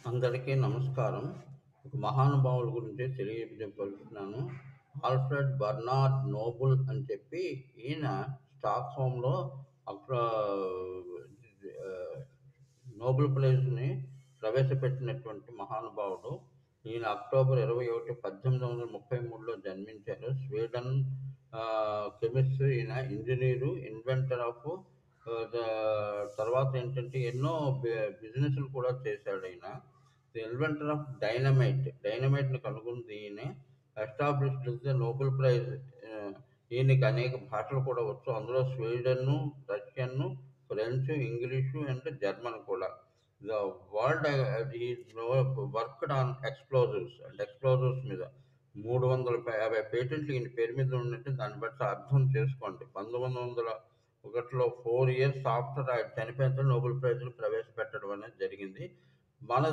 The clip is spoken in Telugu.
అందరికీ నమస్కారం. ఒక మహానుభావుల గురించి తెలియజెప్పదలుచుకున్నాను. ఆల్ఫ్రెడ్ బర్నార్డ్ నోబుల్ అని చెప్పి ఈయన స్టాక్‌హోమ్‌లో అక్కడ ఆహ్, నోబెల్ ప్రైజ్‌ని ప్రవేశపెట్టినటువంటి మహానుభావుడు. ఈయన అక్టోబర్ 21, 1833లో జన్మించారు. స్వీడన్ కెమిస్ట్ ఈయన. ఇంజినీరు, ఇన్వెంటర్ ఆఫ్ ద తర్వాత ఏంటంటే ఎన్నో బిజినెస్‌లు కూడా చేశాడాయన. The inventor of dynamite. డైనమైట్‌ని కనుగొన్నది ఈయనే. Established the Nobel prize. Ah, ఈయనకి అనేక భాషలు కూడా వచ్చు. అందులో స్వీడను, Russian, French, English and German కూడా. The world he worked on explosives మీద 350 పేటెంట్లు ఈయన పేరు మీద ఉన్నట్టు దాన్ని బట్టి అర్థం చేసుకోండి. 1901లో 4 ఇయర్స్ ఆఫ్టర్ ఆయన చనిపోయిన తర్వాత నోబెల్ ప్రైజ్‌ని ప్రవేశపెట్టడం అనేది జరిగింది. మన